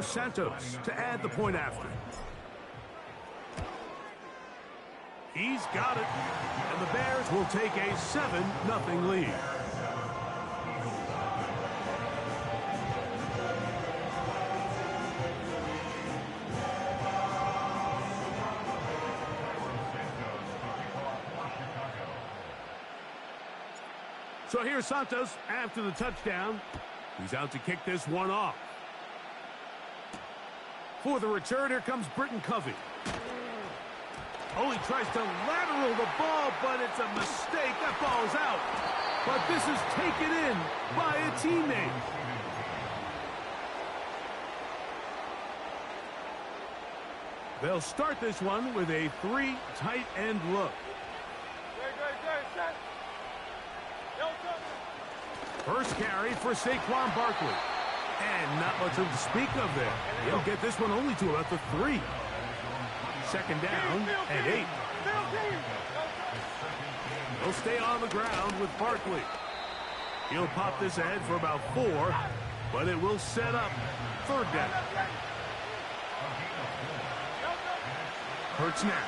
Santos to add the point after. He's got it, and the Bears will take a 7-0 lead. So here's Santos after the touchdown. He's out to kick this one off. For the return, here comes Britton Covey. Oh, he tries to lateral the ball, but it's a mistake. That ball's out. But this is taken in by a teammate. They'll start this one with a 3 tight end look. First carry for Saquon Barkley. And not much to speak of there. He'll get this one only to about the 3. Second down and 8. He'll stay on the ground with Barkley. He'll pop this ahead for about 4, but it will set up third down. Hurts now.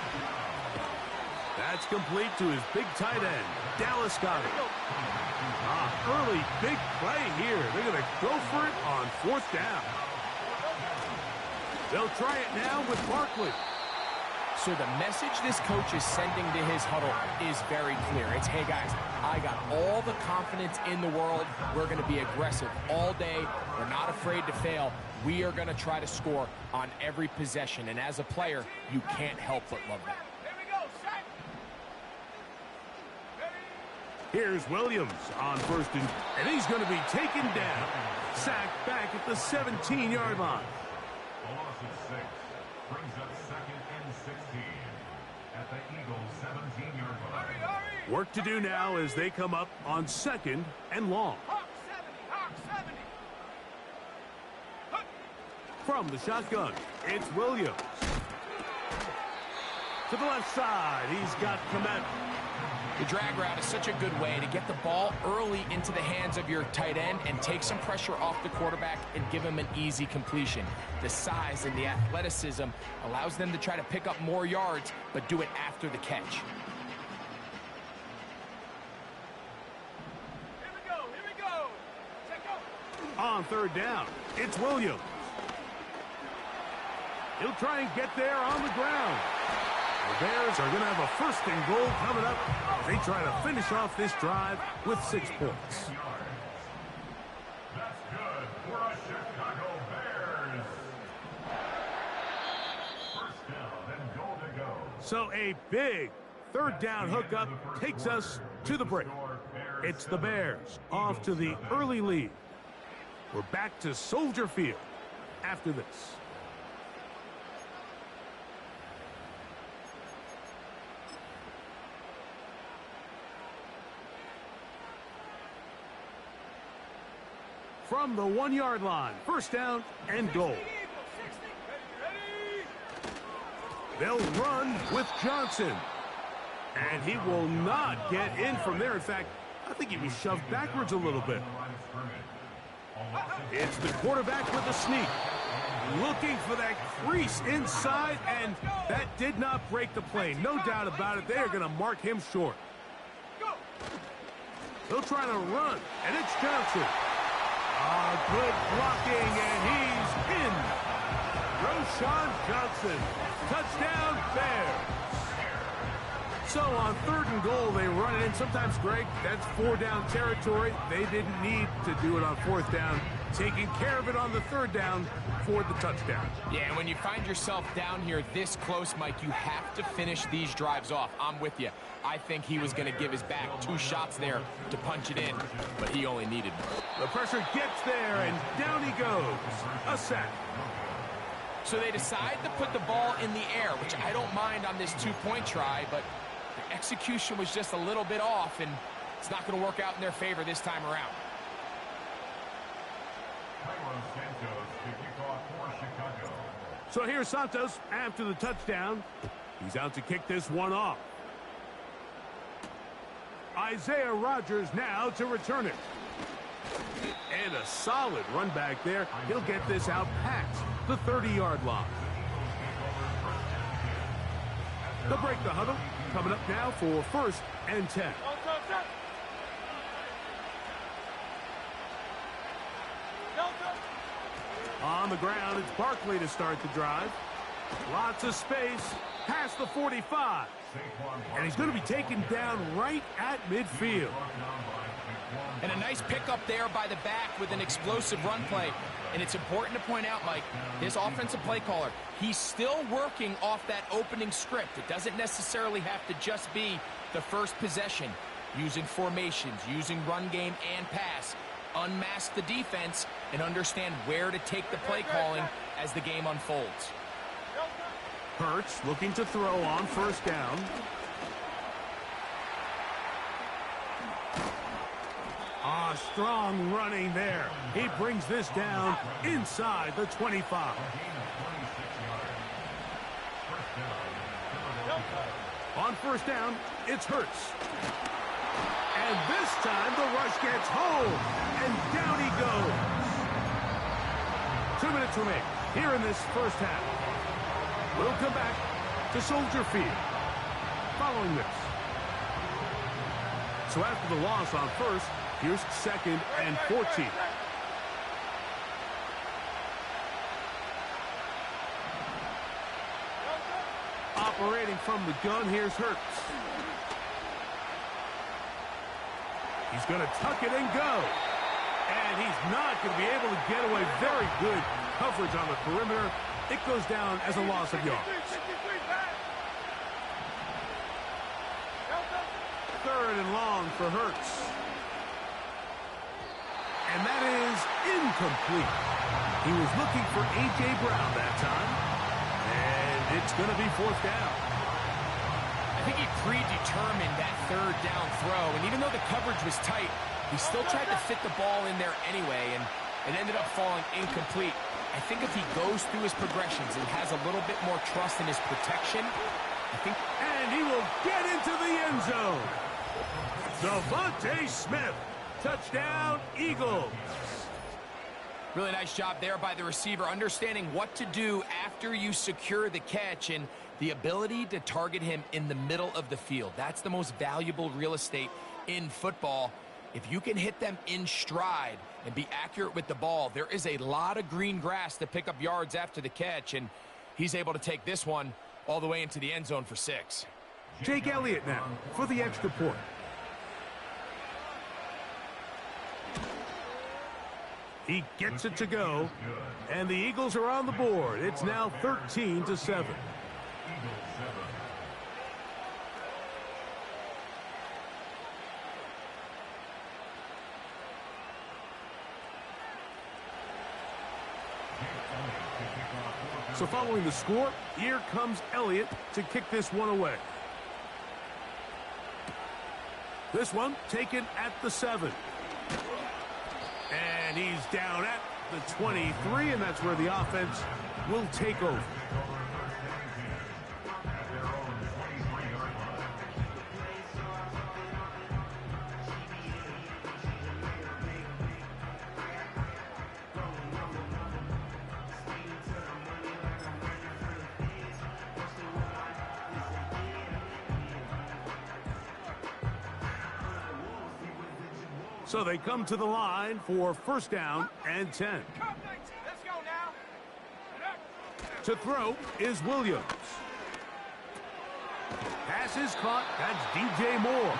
That's complete to his big tight end, Dallas Goedert. Early big play here. They're going to go for it on 4th down. They'll try it now with Barkley. So the message this coach is sending to his huddle is very clear. It's, hey guys, I got all the confidence in the world. We're going to be aggressive all day. We're not afraid to fail. We are going to try to score on every possession. And as a player, you can't help but love that. Here's Williams on first and he's going to be taken down. Sacked back at the 17-yard line. A loss of 6 brings up 2nd and 16 at the Eagles' 17-yard line. Work to do now as they come up on 2nd and long. From the shotgun, it's Williams. To the left side, he's got Komet. The drag route is such a good way to get the ball early into the hands of your tight end and take some pressure off the quarterback and give him an easy completion. The size and the athleticism allows them to try to pick up more yards, but do it after the catch. Here we go. On 3rd down, it's Williams. He'll try and get there on the ground. The Bears are going to have a 1st and goal coming up as they try to finish off this drive with 6 points. That's good for a Chicago Bears. 1st down and goal to go. So a big 3rd down hookup takes us to the break. It's the Bears off to the early lead. We're back to Soldier Field after this. From the 1-yard line, 1st down and goal. They'll run with Johnson. And he will not get in from there. In fact, I think he was shoved backwards a little bit. It's the quarterback with a sneak. Looking for that crease inside, and that did not break the play. No doubt about it. They are going to mark him short. They'll try to run, and it's Johnson. Good blocking, and he's in. Roschon Johnson. Touchdown, Bears. So on 3rd and goal, they run it in. Sometimes, Greg, that's 4-down territory. They didn't need to do it on 4th down. Taking care of it on the 3rd down for the touchdown. Yeah, and when you find yourself down here this close, Mike, you have to finish these drives off. I'm with you. I think he was going to give his back 2 shots there to punch it in, but he only needed one. The pressure gets there, and down he goes. A sack. So they decide to put the ball in the air, which I don't mind on this 2-point try, but the execution was just a little bit off, and it's not going to work out in their favor this time around. So here's Santos after the touchdown. He's out to kick this one off. Isaiah Rodgers now to return it. And a solid run back there. He'll get this out past the 30-yard line. They'll break the huddle. Coming up now for 1st and 10. On the ground, it's Barkley to start the drive. Lots of space past the 45. And he's going to be taken down right at midfield. And a nice pickup there by the back with an explosive run play. And it's important to point out, Mike, this offensive play caller, he's still working off that opening script. It doesn't necessarily have to just be the first possession. Using formations, using run game and pass. Unmask the defense and understand where to take the play calling as the game unfolds. Hurts looking to throw on 1st down. Strong running there. He brings this down inside the 25. On 1st down, it's Hurts. And this time the rush gets home. And down he goes. 2 minutes remain here in this 1st half. We'll come back to Soldier Field following this. So after the loss on 1st, here's 2nd and 14. Operating from the gun, here's Hurts. He's going to tuck it and go. And he's not going to be able to get away. Very good coverage on the perimeter. It goes down as a loss of yards. 3rd and long for Hurts. And that is incomplete. He was looking for A.J. Brown that time. And it's going to be 4th down. I think he predetermined that 3rd down throw. And even though the coverage was tight, he still tried to fit the ball in there anyway. And it ended up falling incomplete. I think if he goes through his progressions and has a little bit more trust in his protection, I think... And he will get into the end zone. Devontae Smith. Touchdown, Eagles. Really nice job there by the receiver, understanding what to do after you secure the catch and the ability to target him in the middle of the field. That's the most valuable real estate in football. If you can hit them in stride and be accurate with the ball, there is a lot of green grass to pick up yards after the catch, and he's able to take this one all the way into the end zone for 6. Jake Elliott now for the extra point. He gets it to go, and the Eagles are on the board. It's now 13-7. So following the score, here comes Elliott to kick this one away. This one taken at the 7. And he's down at the 23, and that's where the offense will take over. So they come to the line for 1st down and 10. Let's go now. To throw is Williams. Pass is caught. That's DJ Moore.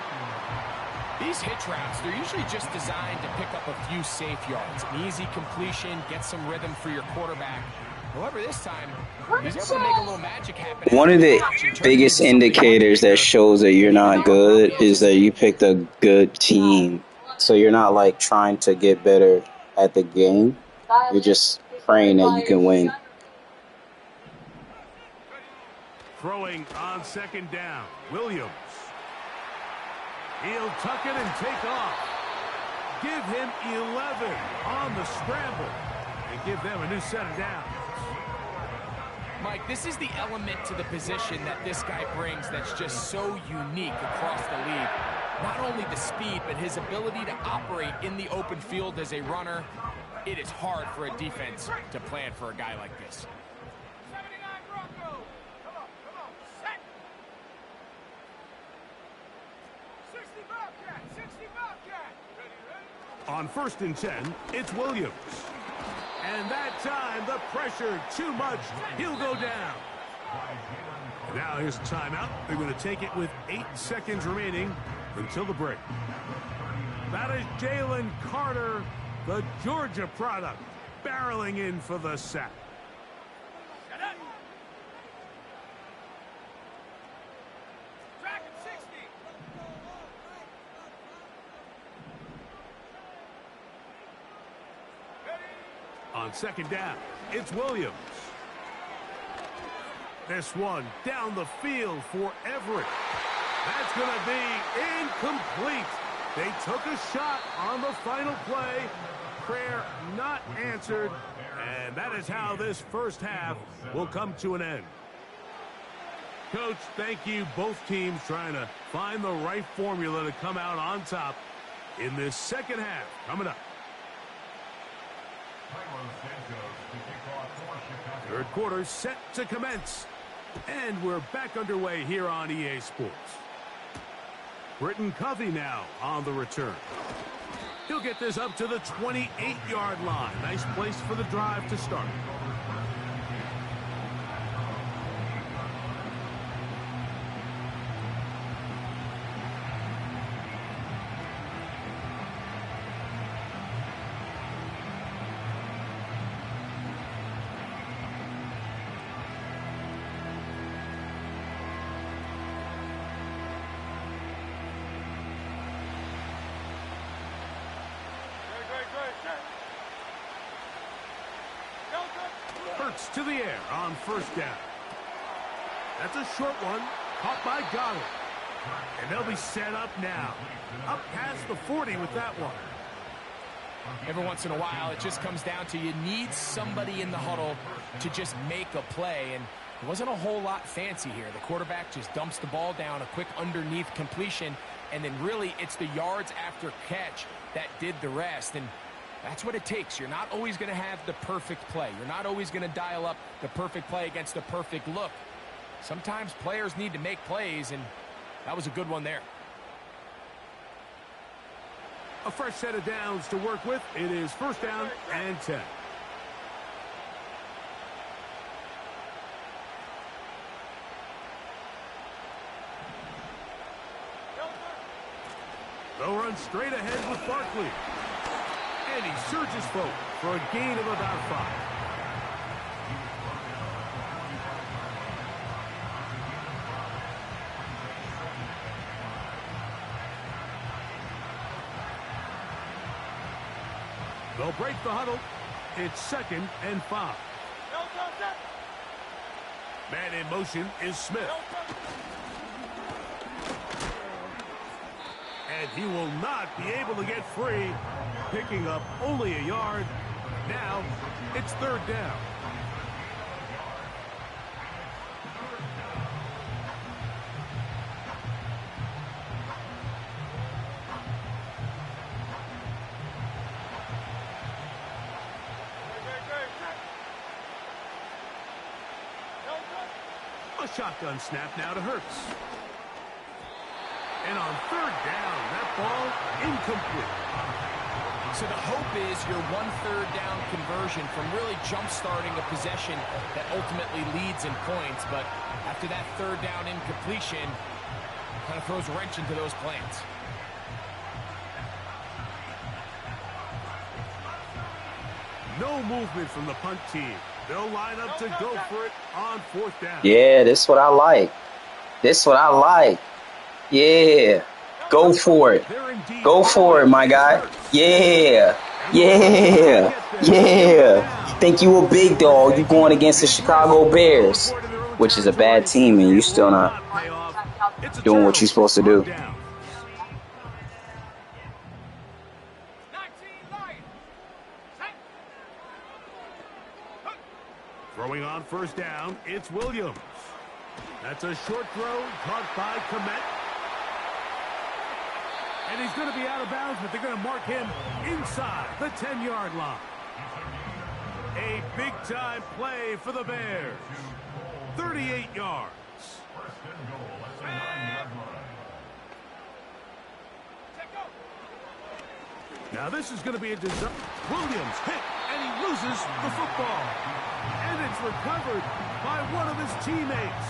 These hitch routes, they're usually just designed to pick up a few safe yards. An easy completion, get some rhythm for your quarterback. However, this time, he's able to make a little magic happen. One of the biggest indicators that shows that you're not good is that you picked a good team. So you're not like trying to get better at the game. You're just praying that you can win. Throwing on 2nd down, Williams. He'll tuck it and take off. Give him 11 on the scramble and give them a new set of downs. Mike, this is the element to the position that this guy brings that's just so unique across the league. not only the speed, but his ability to operate in the open field as a runner. It is hard for a defense to plan for a guy like this. 79 Broncos. Come on, set. 60 Bobcat, 60 Bobcat. Ready? On 1st and 10, it's Williams. And that time, the pressure too much. He'll go down. Now here's a timeout. They're going to take it with 8 seconds remaining until the break. That is Jalen Carter, the Georgia product, barreling in for the sack. Track at 60. On 2nd down, it's Williams. This one down the field for Everett. That's going to be incomplete. They took a shot on the final play. Prayer not answered. And that is how this first half will come to an end. Coach, thank you. Both teams trying to find the right formula to come out on top in this second half. Coming up. 3rd quarter set to commence. And we're back underway here on EA Sports. Britton Covey now on the return. He'll get this up to the 28-yard line. Nice place for the drive to start. Hurts to the air on 1st down. That's a short one, caught by Goddard. And they'll be set up now. Up past the 40 with that one. Every once in a while, it just comes down to you need somebody in the huddle to just make a play. And it wasn't a whole lot fancy here. The quarterback just dumps the ball down, a quick underneath completion, and then really it's the yards after catch that did the rest. And that's what it takes. You're not always going to have the perfect play. You're not always going to dial up the perfect play against the perfect look. Sometimes players need to make plays, and that was a good one there. A fresh set of downs to work with. It is 1st down and 10. They'll run straight ahead with Barkley. And he surges forward for a gain of about 5. They'll break the huddle. It's 2nd and 5. Man in motion is Smith. And he will not be able to get free, picking up only a yard. Now it's 3rd down. A shotgun snap now to Hurts. And on 3rd down, that ball incomplete. So the hope is your 1/3 down conversion from really jump-starting a possession that ultimately leads in points. But after that 3rd down incompletion, kind of throws a wrench into those plans. No movement from the punt team. They'll line up to go for it on 4th down. Yeah, this is what I like. This is what I like. Yeah. Go for it. Go for it, my guy. Yeah. Yeah. Yeah. You think you a big dog. You going against the Chicago Bears, which is a bad team, and you still not doing what you're supposed to do. Throwing on 1st down, it's Williams. That's a short throw caught by Komet. And he's going to be out of bounds, but they're going to mark him inside the 10-yard line. A big-time play for the Bears. 38 yards. First and goal at the 9-yard line. Now this is going to be a disaster. Williams hit, and he loses the football. And it's recovered by one of his teammates.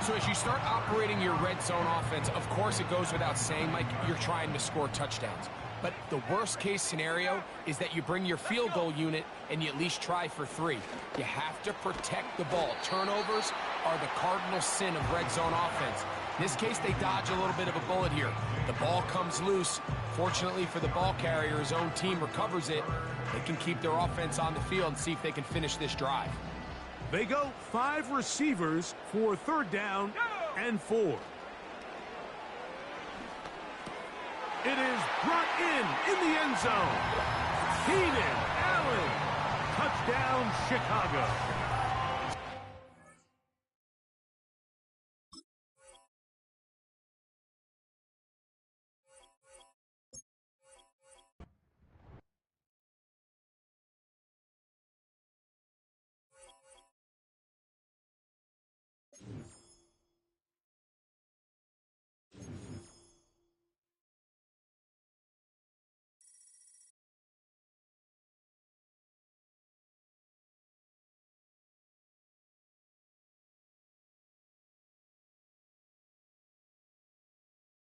So as you start operating your red zone offense, of course it goes without saying, Mike, you're trying to score touchdowns. But the worst case scenario is that you bring your field goal unit and you at least try for 3. You have to protect the ball. Turnovers are the cardinal sin of red zone offense. In this case, they dodge a little bit of a bullet here. The ball comes loose. Fortunately for the ball carrier, his own team recovers it. They can keep their offense on the field and see if they can finish this drive. They go 5 receivers for 3rd down and 4. It is brought in the end zone. Keenan Allen. Touchdown, Chicago.